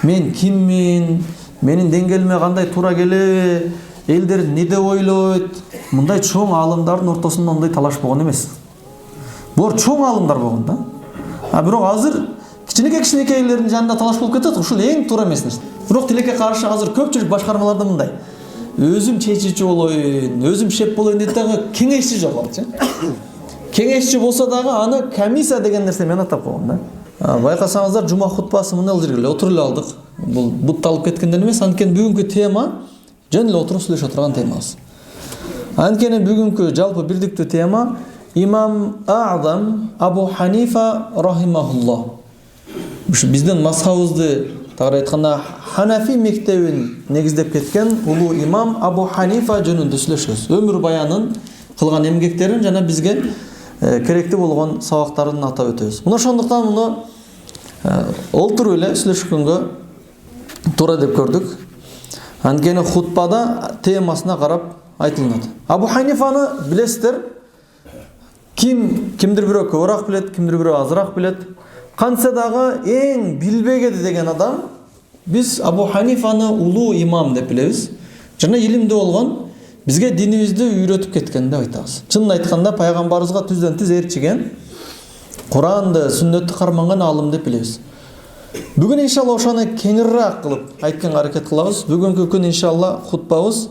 мен киммин, менин деңгээлиме кандай туура келеби, элдер не деп ойлойт. Мындай чоң аалымдардын ортосунда мындай талаш болгон эмес. Булар чоң аалымдар болгон да. Бирок азыр кичинекей-кичинекейлердин жанында талаш болуп кетет. Ушул эң туура эмес нерсе. Бирок тилекке каршы азыр көпчүлүк башкармаларда мындай. Өзүм чечүүчү болоюн, өзүм шеп болоюн дейт дагы кеңешчи жок болчу. Кеңешчи болсо дагы аны комиссия деген нерсе менен атап койгон да. Байкасаңыздар, жума хутбасы мындай жерге эле отуруп эле алдык. Бул бутталып кеткенден эмес, анткени бүгүнкү тема жөн эле отуруп сүйлөшө турган темабыз. Анткени бүгүнкү жалпы бирдиктүү тема Имам А'зам Абу Ханифа рахимахуллах. Ушу биздин мазхабыбызды тагыраак айтканда Ханафи мектебин негиздеп кеткен улуу имам Абу Ханифа жөнүндө сүйлөшөбүз. Өмүр баянын кылган эмгектерин жана бизге керектүү болгон сабактарын атап өтөбүз. Мына ошондуктан муну олтуруп эле сүйлөшкөнгө туура деп көрдүк. Анткени хутбада темасына карап айтылат. Абу Ханифаны билесиздер. Кимдир бирөө көбүрөөк билет, кимдир бирөө азыраак билет. Кантсе дагы эң билбегеди деген адам биз Абу Ханифаны улуу имам деп билебиз. Жана илимдүү болгон, бизге динибизди үйрөтүп кеткен деп айтабыз. Чынын айтканда пайгамбарыбызга түздөн түз ээрчиген, Куранды, сүннөттү карманган алым деп билебиз. Бүгүн иншалла ошону кеңирээк кылып айтканга аракет кылабыз. Бүгүнкү күн иншалла хутбабыз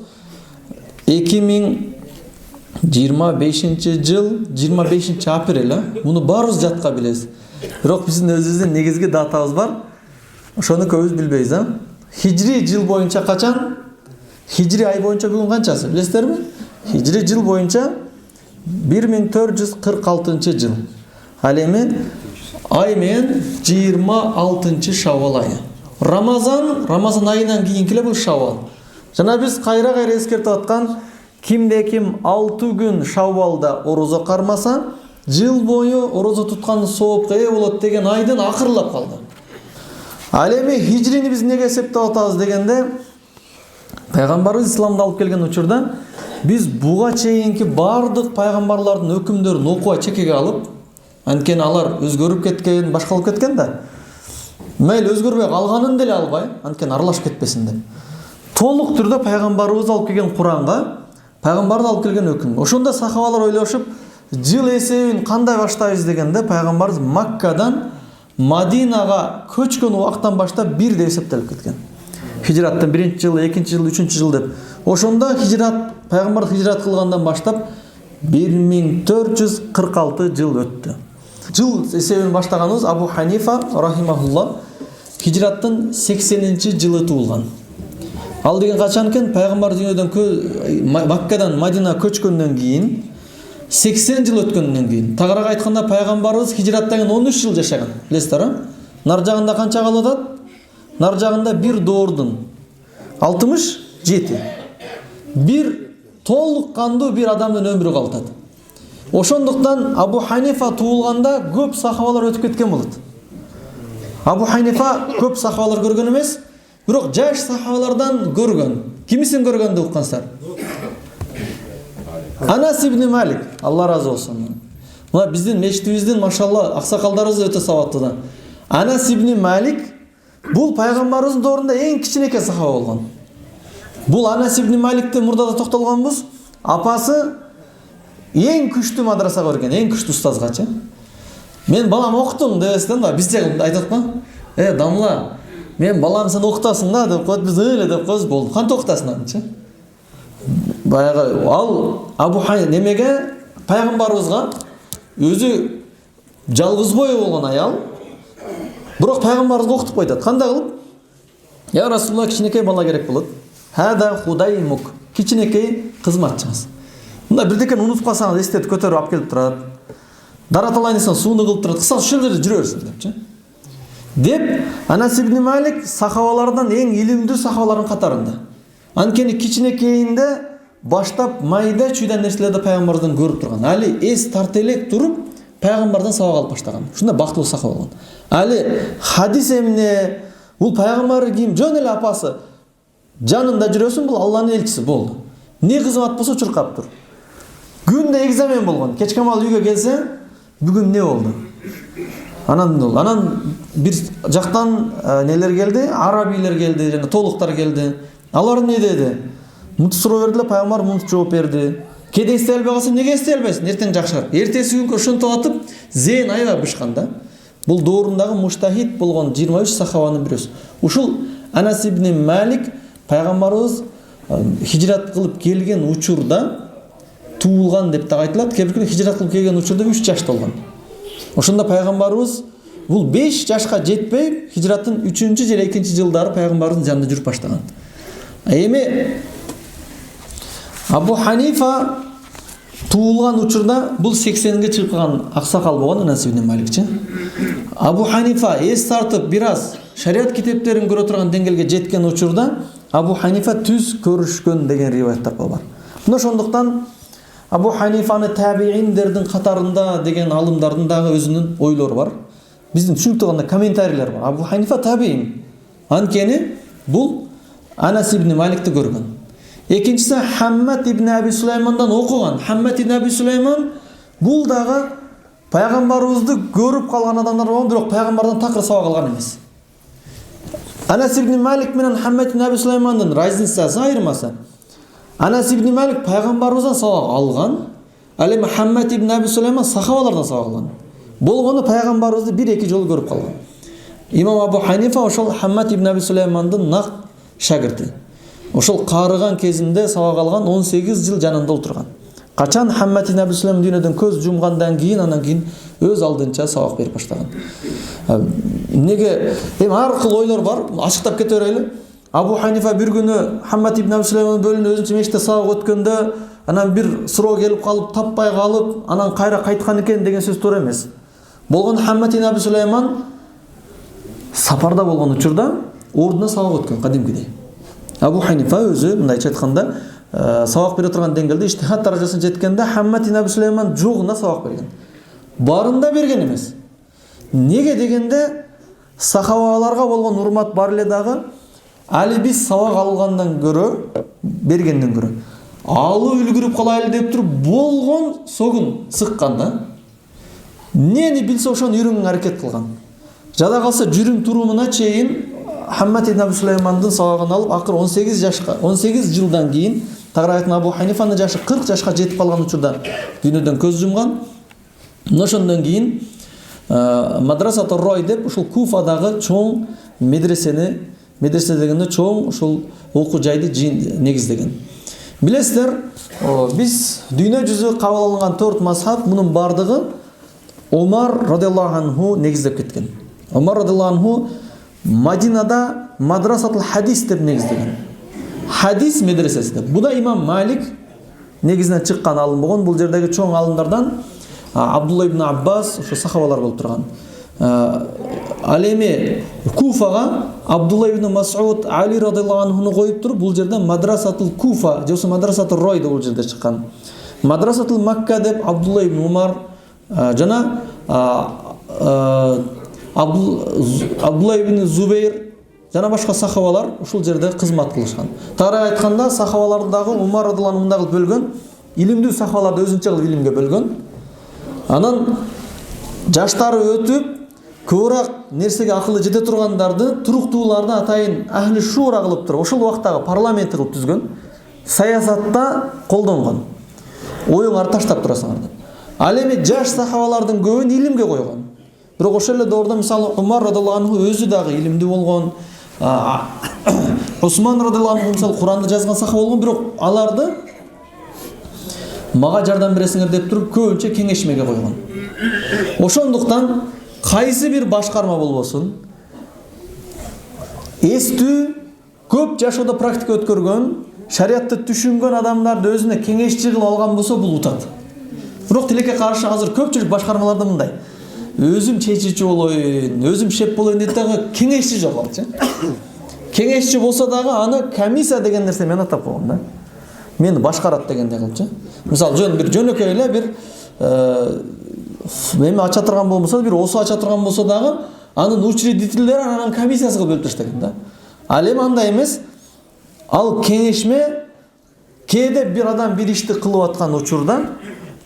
2025 жыл 25 апрель. Муну баарыбыз жатка билебиз. Бирок биздин өзүбүздүн негизги датабыз бар. Ошону көбүз билбейбиз, Хижри жыл боюнча качан? Хижри ай боюнча бүгүн канчасы билесиздерби? Хижри жыл боюнча 1446 жыл. Ал эми ай менен 26 Шаввал айы. Рамазан айынан кийинки эле бул Шаввал. Жана биз кайра эскертип аткан кимде ким 6 күн Шаввалда орозо кармаса, жыл бою орозо туткан соопко ээ болот деген айдын акырлап калды. Ал эми хижрини биз неге эсептеп атабыз дегенде, пайгамбарыбыз исламды алып келген учурда биз буга чейинки бардык пайгамбарлардын өкүмдөрүн окуа чекеге алып, анткени алар өзгөрүп кеткен, башкалып кеткен да. Мейли өзгөрбөй калганын деле албай, анткени аралашып кетпесин деп. Толук түрдө пайгамбарыбыз алып келген Куранга, пайгамбарды алып келген өкүм. Ошондо сахабалар ойлошуп, жыл эсебин кандай баштайбыз дегенде, пайгамбарыбыз Маккадан Мадинага көчкөн убактан баштап бир деп эсептелип кеткен. Хижраттан 1-жыл, 2-жыл, 3-жыл деп. Ошондо пайгамбар хижрат кылгандан баштап 1446 жыл өттү. Жыл эсебин баштаганыбыз Абу Ханифа рахимахуллах хижраттын 80-жылы туулган. Ал деген качан экен? Пайгамбар дүйнөдөн Маккадан Мадинага көчкөндөн кийин 80 жыл өткөндөн кийин. Тагыраак айтканда пайгамбарыбыз хижраттан 13 жыл жашаган. Билесиздер, нар жагында канча калып атат? Нар жагында бир доордун 67. Бир толук кандуу бир адамдын өмүрү калып атат. Ошондуктан Абу Ханифа туулганда көп сахабалар өтүп кеткен болот. Абу Ханифа көп сахабалар көргөн эмес, бирок жаш сахабалардан көргөн. Кимисин көргөндү уккансыздар? Анас ибн Малик, Алла разы болсун. Мына биздин мечитибиздин машалла аксакалдарыбыз өтө сабаттуу да. Анас ибн Малик бул пайгамбарыбыздын доорунда эң кичинекей сахаба болгон. Бул Анас ибн Маликти мурда да токтолгонбуз. Апасы эң күчтүү мадрасага берген, эң күчтүү устазгачы. Мен балам окутум дебестен да, бизче айтат го. Дамла, мен балам сен окутасың да деп коет, биз эле деп коебуз, болду. Кантип окутасың анчы? Баягы ал Абу Ханифа немеге пайгамбарыбызга өзү жалгыз бою болгон аял, бирок пайгамбарыбызга окутуп койтат. Кандай кылып? Я Расулулла, кичинекей бала керек болот. Хада худаймук, кичинекей кызматчыңыз. Мында бирдекени унутуп калсаңыз эстетип көтөрүп алып келип турат. Дараталайын десең сууну кылып турат. Кыса ушул жерде жүрө берсин депчи. Деп Анас ибн Малик сахабалардан эң илимдүү сахабалардын катарында. Анткени кичинекейинде баштап майда чүйдөн нерселерди пайгамбардан көрүп турган. Али эс тарта элек туруп пайгамбардан сабак алып баштаган. Ушундай бактылуу сахаба болгон. Али хадис эмне? Бул пайгамбар ким? Жөн эле апасы. Жанында жүрөсүң, бул Алланын элчиси болду. Не кызмат болсо чуркап тур. Күндө экзамен болгон. Кечке мал үйгө келсе, бүгүн не болду? Анан бир жактан нелер келди, арабийлер келди, жана толуктар келди. Алар не деди? Мынтип суроо бердилер, пайгамбар мынтип жооп берди. Кээде эстей албай калса, эмнеге эстей албайсың? Эртең жакшырак. Эртеси күнгө ошентип атып, зейин аябай бышкан да. Бул доорундагы муштахид болгон 23 сахабанын бирөөсү. Ушул Анас ибн Малик пайгамбарыбыз хижрат кылып келген учурда туулган деп да айтылат. Кээ бир хижрат кылып келген учурда 3 жашта болгон. Ошондо пайгамбарыбыз бул 5 жашка жетпей, хижраттын 3-чү же 2-чи жылдары пайгамбарыбыздын жанында жүрүп баштаган. Эми Абу Ханифа туулган учурда бул 80ге чыккан аксакал болгон Анас ибн Маликчи. Абу Ханифа эс тартып бир аз шариат китептерин көрө турган деңгээлге жеткен учурда Абу Ханифа түз көрүшкөн деген риваяттар бар. Мына ошондуктан Абу Ханифаны табииндердин катарында деген алымдардын дагы өзүнүн ойлору бар. Биздин түшүнүктүү кандай комментарийлер бар. Абу Ханифа табиин. Анткени бул Анас ибн Маликти көргөн. Экинчиси Хаммад ибн Аби Сулаймандан окуган. Хаммад ибн Аби Сулайман бул дагы пайгамбарыбызды көрүп калган адамдар болгон, бирок пайгамбардан такыр сабак алган эмес. Анас ибн Малик менен Хаммад ибн Аби Сулаймандын разницасы, айырмасы. Анас ибн Малик пайгамбарыбыздан сабак алган, ал эми Хаммад ибн Аби Сулайман сахабалардан сабак алган. Болгону пайгамбарыбызды 1-2 жолу көрүп калган. Имам Абу Ханифа ошол Хаммад ибн Аби Сулаймандын нак шагирти. Ошол карыган кезинде сабак алган, 18 жыл жанында отурган. Качан Хаммад ибн Аби Сулайман дүйнөдөн көз жумгандан кийин, анан кийин өз алдынча сабак берип баштаган. Эмнеге эми ар кыл ойлор бар, ачыктап кете берели. Абу Ханифа бир күнү Хаммад ибн Аби Сулайман бөлүнүп өзүнчө мешитте сабак өткөндө, анан бир суроо келип калып, таппай калып, анан кайра кайткан экен деген сөз туура эмес. Болгон Хаммад ибн Аби Сулайман сапарда болгон учурда ордуна сабак өткөн кадимкидей. Абу Ханифа өзү мындайча айтканда сабак бере турган деңгээлде иштихат даражасына жеткенде Хаммад ибн Аби Сулайман жогуна сабак берген. Барында берген эмес. Неге дегенде сахабаларга болгон урмат бар эле дагы, али биз сабак алгандан көрө, бергенден көрө алып үлгүрүп калайлы деп туруп болгон согун сыккан да. Нени билсе ошону үйрөнгөнгө аракет кылган. Жада калса жүрүм турумуна чейин Хаммад ибн Аби Сулаймандын сабагын алып, акыр 18 жылдан кийин тагырайтын Абу Ханифанын жашы 40 жашка жетип калган учурда дүйнөдөн көз жумган. Ошондон кийин Мадрасатур Рой деп ушул Куфадагы чоң медресе дегенде чоң ушул окуу жайды негиздеген. Билесиздер, биз дүйнө жүзү кабыл алынган 4 мазхаб, мунун бардыгы Омар радиаллаху анху негиздеп кеткен. Омар радиаллаху анху Мадинада Мадрасатул Хадис деп негиздеген. Хадис медресесинде. Буда имам Малик негизинен чыккан алым болгон. Бул жердеги чоң алымдардан Абдулла ибн Аббас, ошо сахабалар болуп турган. Ал эми Куфага Абдулла ибн Мас'уд, Али радиаллаху анхуну коюп туруп, бул жерде Мадрасатул Куфа, же болбосо Мадрасатур Рой деп бул жерде чыккан. Мадрасатул Макка деп Абдулла ибн Умар жана Абдулла ибн Зубейр жана башка сахабалар ушул жерде кызмат кылышкан. Тагыраак айтканда, сахабалардагы Умар радиаллаху анху мындай кылып бөлгөн, илимдүү сахабаларды өзүнчө кылып илимге бөлгөн. Анан жаштары өтүп, көбүрөөк нерсеге акылы жете тургандарды, туруктууларды атайын ахли шура кылып туруп, ошол убактагы парламентти кылып түзгөн, саясатта колдонгон. Оюңарды таштап турасыңар деп. Ал эми жаш сахабалардын көбүн илимге койгон. Бирок ошол эле доордо мисалы Умар радиаллаху анху өзү дагы илимдүү болгон, Усман радиаллаху анху мисалы Куранды жазган сахаба болгон, бирок аларды мага жардам бересиңер деп туруп көбүнчө кеңешмеге койгон. Ошондуктан кайсы бир башкарма болбосун, эстүү, көп жашоодо практика өткөргөн, шариатты түшүнгөн адамдарды өзүнө кеңешчи кылып алган болсо бул утат. Бирок тилекке каршы азыр көпчүлүк башкармаларда мындай. Өзүм чечүүчү болоюн, өзүм шеп болоюн дейт дагы кеңешчи жок алчы. Кеңешчи болсо дагы аны комиссия деген нерсе мен атап койгон да. Мени башкарат дегендей кылчы. Мисалы бир жөнөкөй эле бир эми ача турган болбосо, бир осу ача турган болсо дагы анын учредителдери анын комиссиясы кылып бөлүп таштаган да. Ал эми андай эмес. Ал кеңешме кээде бир адам бир ишти кылып аткан учурда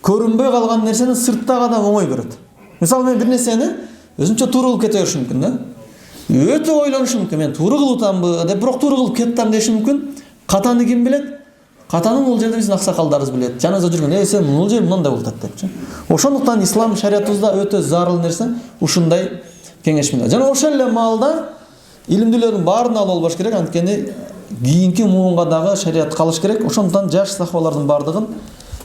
көрүнбөй калган нерсени сырттагы адам оңой көрөт. Мисалы мен бир нерсени өзүнчө туура кылып кете бериши мүмкүн да. Өтө ойлонушу мүмкүн. Мен туура кылып атамбы деп, бирок туура кылып кетем деши мүмкүн. Катаны ким билет? Катанын бул жерде биздин аксакалдарыбыз билет. Жаназа жүргөн, сен бул жер мындай болуп атат депчи. Ошондуктан ислам шариятыбызда өтө зарыл нерсе ушундай кеңеш менен. Жана ошол эле маалда илимдүүлөрдүн баарын алып албаш керек, анткени кийинки муунга дагы шарият калыш керек. Ошондуктан жаш сахабалардын бардыгын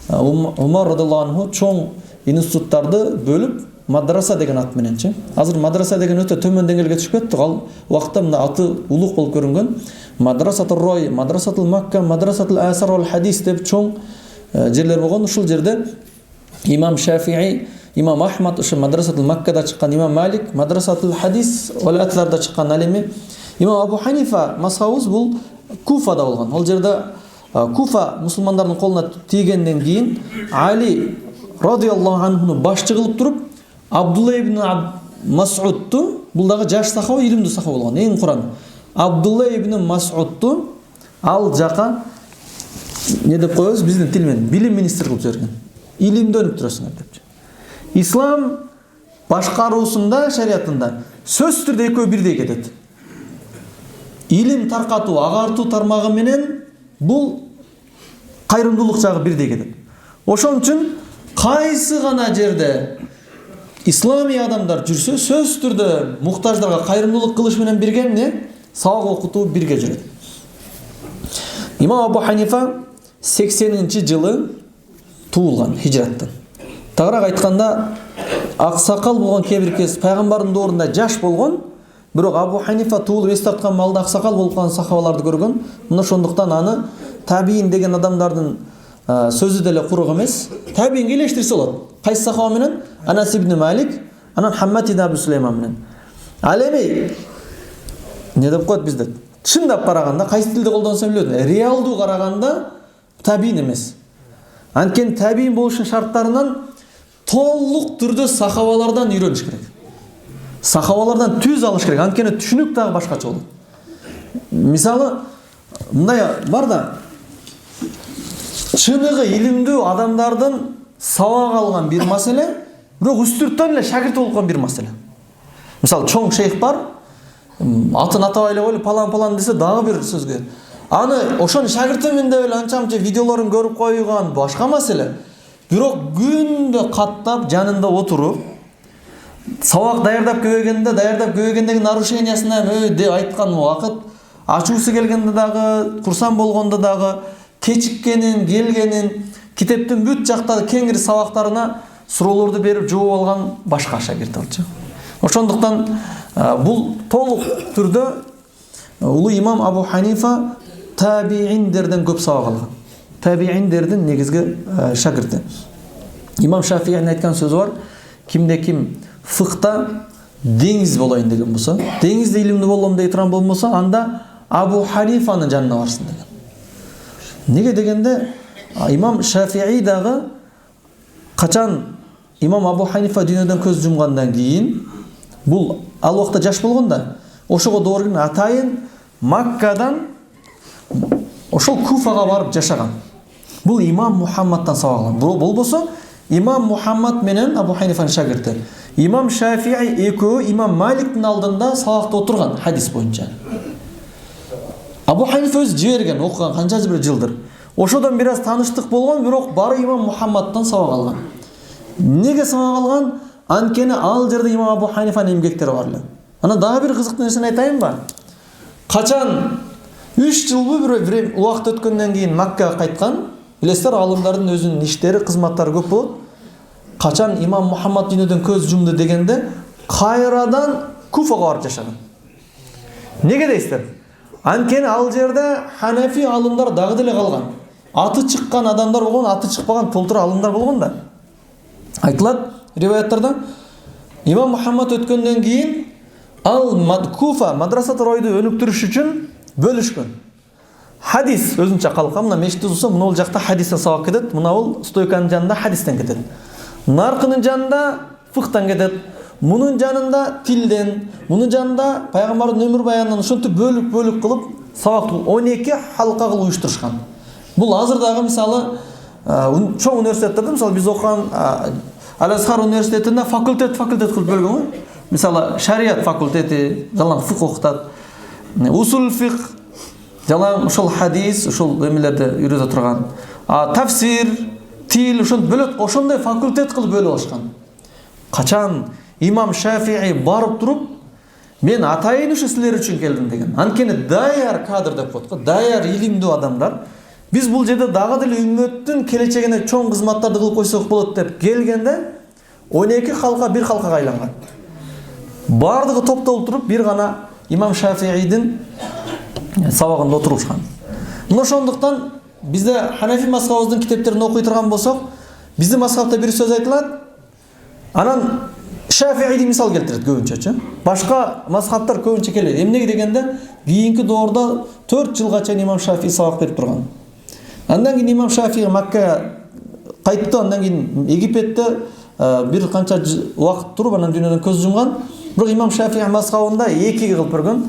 Умар радыйаллаху анху чоң институттарды бөлүп мадраса деген ат мененчи. Азыр мадраса деген өтө төмөн деңгээлге түшүп кетти. Ал убакытта мына аты улук болуп көрүнгөн. Мадрасатул Рой, Мадрасатул Макка, Мадрасатул Асар вал Хадис деп чоң жерлер болгон. Ушул жерде имам Шафии, имам Ахмад ошо Мадрасатул Маккада чыккан, имам Малик Мадрасатул Хадис вал Атларда чыккан. Ал эми имам Абу Ханифа мазхабыбыз бул Куфада болгон. Ал жерде Куфа мусулмандардын колуна тийгенден кийин Али радыйаллаху анхуну башчы кылып туруп Абдулла ибн Мас'удту, бул дагы жаш сахаба, илимдүү сахаба болгон, эң куран. Абдулла ибн Мас'удту ал жака не деп коебуз биздин тил менен билим министри кылып жиберген. Илимди өнүп турасыңар депчи. Ислам башкаруусунда, шариятында сөзсүз түрдө экөө бирдей кетет. Илим таркатуу, агартуу тармагы менен бул кайрымдуулук жагы бирдей кетет. Ошон үчүн кайсы гана жерде исламий адамдар жүрсө, сөзсүз түрдө муктаждарга кайрымдуулук кылыш менен бирге эмне? Сабак окутуу бирге жүрөт. Имам Абу Ханифа 80-жылы туулган хижраттан. Тагыраак айтканда, аксакал болгон кээ бир кез пайгамбардын доорунда жаш болгон, бирок Абу Ханифа туулуп эс тарткан маалда аксакал болуп калган сахабаларды көргөн. Мына ошондуктан аны табиин деген адамдардын сөзү деле курук эмес. Табиинге элештирсе болот. Кайсы сахаба менен? Анас ибн Малик, анан Хаммад ибн Абу Сулейман менен. Ал эми не деп коет бизде? Чындап караганда, кайсы тилде колдонсо билет, реалдуу караганда табиин эмес. Анткени табиин болушун шарттарынан толук түрдө сахабалардан үйрөнүш керек. Сахабалардан түз алыш керек. Анткени түшүнүк дагы башкача болот. Мисалы, мындай бар да, чыныгы илимдүү адамдардын сабак алган бир маселе, бирок үстүрттөн эле шагирт болуп калган бир маселе. Мисалы, чоң шейх бар, атын атабай эле койлуп палан десе дагы бир сөзгө. Аны ошонун шагиртимин деп эле анча-мынча видеолорун көрүп койгон башка маселе. Бирок күндө каттап жанында отуруп, сабак даярдап көбөйгөндөгү нарушениясынан деп айткан убакыт, ачуусу келгенде дагы, курсан болгондо дагы, кечиккенин, келгенин, китептин бүт жактагы кеңири сабактарына суроолорду берип жооп алган башка шагирт алчу. Ошондуктан бул толук түрдө улуу имам Абу Ханифа табииндерден көп сабак алган. Табииндердин негизги шагирти. Имам Шафиинин айткан сөзү бар: кимде ким фыкта деңиз болоюн деген болсо, деңизде илимдүү болом дей турган болмосо, анда Абу Ханифанын жанына барсын деген. Неге дегенде, имам Шафии дагы качан имам Абу Ханифа дүйнөдөн көз жумгандан кийин, бул ал убакта жаш болгон да, ошого доорун атайын Маккадан ошол Куфага барып жашаган. Бул имам Мухаммадтан сабак алган. Болбосо имам Мухаммад менен Абу Ханифанын шагирти. Имам Шафии экөө имам Маликтин алдында сабакта отурган хадис боюнча. Абу Ханифа өзү жиберген, окуган канча бир жылдыр. Ошодон бир аз таныштык болгон, бирок бары имам Мухаммадтан сабак алган. Неге сабак алган? Анткени ал жерде имам Абу Ханифанын эмгектери бар эле. Анан дагы бир кызыктуу нерсени айтайынбы? Качан 3 жылбы бир убакыт өткөндөн кийин Маккага кайткан, билесиздер, алымдардын өзүнүн иштери, кызматтары көп болот. Качан имам Мухаммад дүйнөдөн көз жумду дегенде, кайрадан Куфага барып жашаган. Неге дейсиздер? Анткени ал жерде Ханафи алымдар дагы деле калган. Аты чыккан адамдар болгон, аты чыкпаган толтура алымдар болгон да. Айтылат риваяттарда, имам Мухаммад өткөндөн кийин ал Куфа мадрасаты Ройду өнүктүрүш үчүн бөлүшкөн. Хадис өзүнчө калка, мына мешит болсо, мына бул жакта хадистен сабак кетет, мына бул стойканын жанында хадистен кетет. Наркынын жанында фыктан кетет. Мунун жанында тилден, мунун жанында пайгамбардын өмүр баянынан ошентип бөлүк кылып сабак 12 халка кылып уюштурушкан. Бул азырдагы мисалы чоң университеттерде, мисалы биз окуган Ал-Азхар университетинде факультет кылып бөлгөн го. мисалы шариат факультети жалаң фикх окутат, усул фикх жалаң ушул хадис, ушул эмелерди үйрөтө турган, тафсир, тил ошону бөлөт, ошондой факультет кылып бөлүп алышкан. Качан имам Шафии барып туруп, мен атайын ушу силер үчүн келдим деген. Анткени даяр кадр деп коет го, даяр илимдүү адамдар. Биз бул жерде дагы деле үммөттүн келечегине чоң кызматтарды кылып койсок болот деп келгенде 12 халка бир халкага айланган. Бардыгы топтолуп туруп бир гана имам Шафиидин сабагында отурушкан. Мына ошондуктан бизде Ханафи мазхабыбыздын китептерин окуй турган болсок, биздин мазхабта бир сөз айтылат, анан Шафииди мисал келтирет көбүнчөчү. Башка мазхабтар көбүнчө келет. Эмнеге дегенде, кийинки доорда 4 жылга чейин имам Шафии сабак берип турган. Андан кийин имам Шафии Маккага кайтты, андан кийин Египетте бир канча убакыт туруп, анан дүйнөдөн көз жумган. Бирок имам Шафии мазхабында экиге кылып көргөн.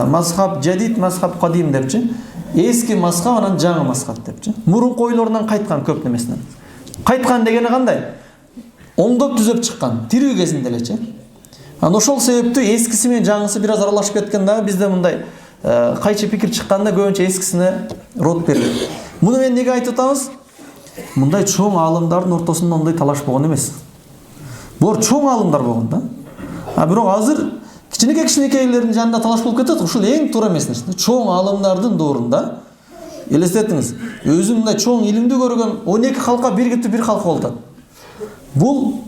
Мазхаб жадид, мазхаб кадим депчи. Эски мазхаб, анан жаңы мазхаб депчи. Мурунку ойлорунан кайткан көп немесинен. Кайткан дегени кандай? Оңдоп түзөп чыккан, тирүү кезинде элечи. Анан ошол себептүү эскиси менен жаңысы бир аз аралашып кеткен да, бизде мындай кайчы пикир чыкканда көбүнчө эскисине рот берилет. Муну мен неге айтып атабыз? Мындай чоң аалымдардын ортосунда мындай талаш болгон эмес. Булар чоң аалымдар болгон да. Бирок азыр кичинекейлердин жанында талаш болуп кетет. Ушул эң туура эмес нерсе. Чоң аалымдардын доорунда элестетиңиз, өзү мындай чоң илимди көргөн 12 халка биргип бир халка болот. Бул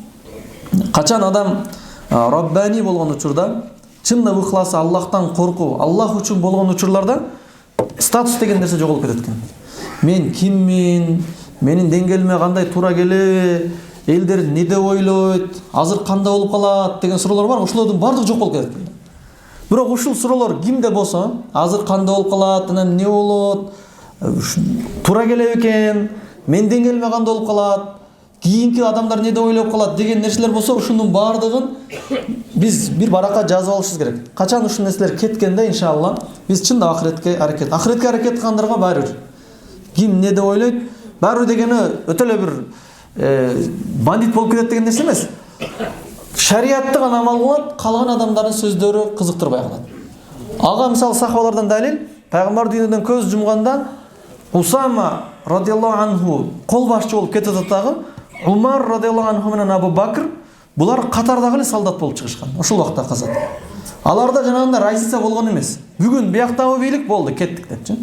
качан адам Раббани болгон учурда, чындап ыхласы Аллахтан коркуу, Аллах үчүн болгон учурларда статус деген нерсе жоголуп кетет экен. Мен киммин? Менин деңгээлиме кандай туура келеби? Элдер эмне деп ойлойт? Азыр кандай болуп калат деген суроолор бар. Ошолордун бардыгы жок болуп кетет. Бирок ушул суроолор кимде болсо, азыр кандай болуп калат, анан эмне болот? Туура келеби экен? Мен деңгээлиме кандай болуп калат? Кийинки адамдар эмне деп ойлоп калат деген нерселер болсо, ушунун бардыгын биз бир баракка жазып алышыбыз керек. Качан ушул нерселер кеткенде, иншалла, биз чындап ахиретке аракет кылгандарга баары бир. Ким эмне деп ойлойт? Баары дегени өтө эле бир бандит болуп кетет деген нерсе эмес. Шариатты гана амал кылат, калган адамдардын сөздөрү кызыктырбай калат. Ага мисалы сахабалардан далил, пайгамбар дүйнөдөн көз жумганда Усама радиаллаху анху кол башчы болуп кетет атагы, Умар радиаллаху анху менен Абу Бакр булар катардагы эле солдат болуп чыгышкан. Ошол убакта казат. Аларда жанагындай разница болгон эмес. Бүгүн бияктагы бийлик болду, кеттик депчи.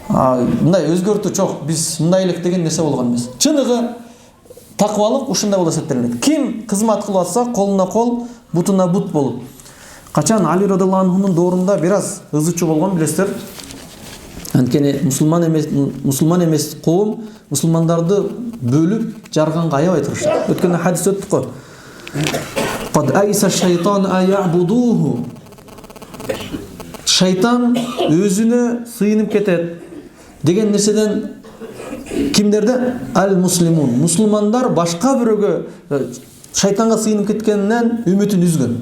Мындай өзгөртүү жок, биз мындай элек деген нерсе болгон эмес. Чыныгы таквалык ушундай болуп эсептелет. Ким кызмат кылып атса, колуна кол, бутуна бут болуп. Качан Али радиаллаху анхунун доорунда бир аз ызычуу болгон билесиздер. Анткени мусулман эмес коом мусулмандарды бөлүп жарганга аябай тырышат. Өткөндө хадис өттүк го. Qad aysa shaytan ay'buduhu. Шайтан өзүнө сыйынып кетет деген нерседен кимдерде? Ал-муслимун. Мусулмандар башка бирөөгө шайтанга сыйынып кеткенинен үмүтүн үзгөн.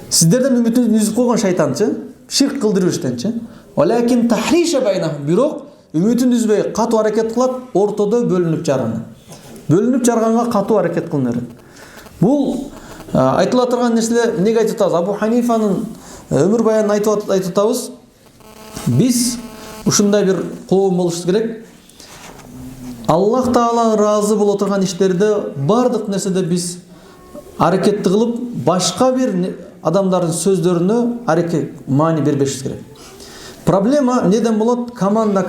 Сиздерден үмүтүн үзүп койгон шайтанчы, ширк кылдыруу иштенчи. Валакин тахриша байнахум. Бирок үмүтүн үзбөй катуу аракет кылат, ортодо бөлүнүп жарган. Бөлүнүп жарганга катуу аракет кылына берет. Бул айтыла турган нерселер эмнеге айтып атабыз? Абу Ханифанын өмүр баянын айтып атабыз. Биз ушундай бир коом болушубуз керек. Аллах Таала ыраазы боло турган иштерде бардык нерседе биз аракетти кылып, башка бир адамдардын сөздөрүнө аракет маани бербешибиз керек. Проблема неден болот? Команда,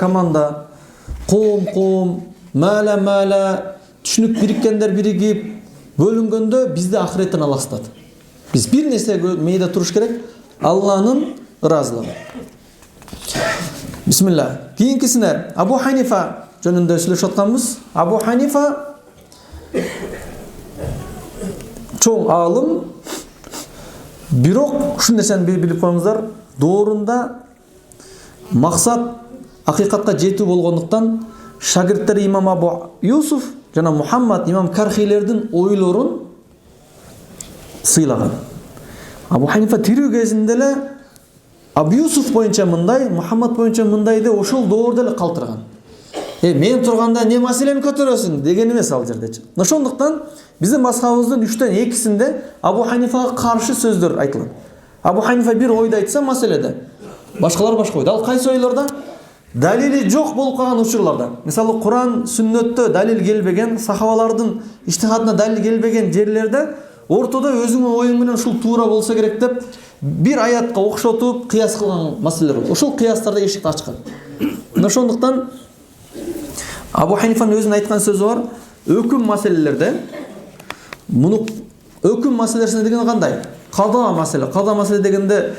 коом, мала, түшүнүк бириккендер биригип, бөлүнгөндө бизди ахиреттен аластат. Биз бир нерсе мээде туруш керек, Алланын ыраазылыгы. Бисмилlah. Кийинкисине Абу Ханифа жөнүндө сүйлөшүп атканбыз. Абу Ханифа чоң аалым, бирок ушул нерсени билип коюңуздар, доорунда максат акыйкатка жетүү болгондуктан шагирттери имам Абу Юсуф жана Мухаммад имам Кархилердин ойлорун сыйлаган. Абу Ханифа тирүү кезинде эле Абу Юсуф боюнча мындай, Мухаммад боюнча мындай деп ошол доордо эле калтырган. Мен турганда не маселени көтөрөсүң деген эмес ал жердечи. Ошондуктан биздин мазхабыбыздын 3төн 2синде Абу Ханифага каршы сөздөр айтылат. Абу Ханифа бир ойду айтса маселеде, башкалар башка ойду. Ал кайсы ойлорда? Далили жок болуп калган учурларда. Мисалы Куран, сүннөттө далил келбеген, сахабалардын иштихадына далил келбеген жерлерде ортодо өзүңүн оюң менен ушул туура болсо керек деп бир аятка окшотуп кыяс кылган маселелер бар. Ошол кыястарда эшикти ачкан. Ошондуктан Абу Ханифанын өзүнүн айткан сөзү бар. Өкүм маселелерде муну өкүм маселесине деген кандай? Када маселе. Када маселе дегенде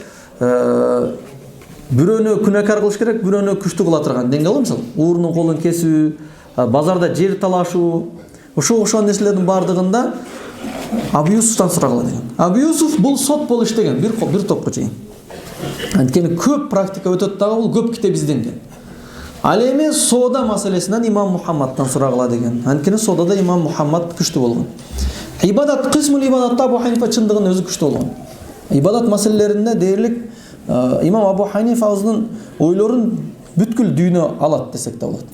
бирөөнү күнәкар кылыш керек, бирөөнү күчтүү кыла турган деңгээлде, мисалы, уурунун колун кесүү, базарда жер талашуу, ошол нерселердин бардыгында Абу Юсуфтан сурагыла деген. Абу Юсуф бул сот болуп иштеген бир топко чейин. Анткени көп практика өтөт дагы, бул көп китеп изденген. Ал эми соода маселесинен имам Мухаммадтан сурагыла деген. Анткени соодада имам Мухаммад күчтүү болгон. Ибадат, кысмул ибадатта Абу Ханифа чындыгын өзү күчтүү болгон. Ибадат маселелеринде дээрлик имам Абу Ханифа өзүнүн ойлорун бүткүл дүйнө алат десек да болот.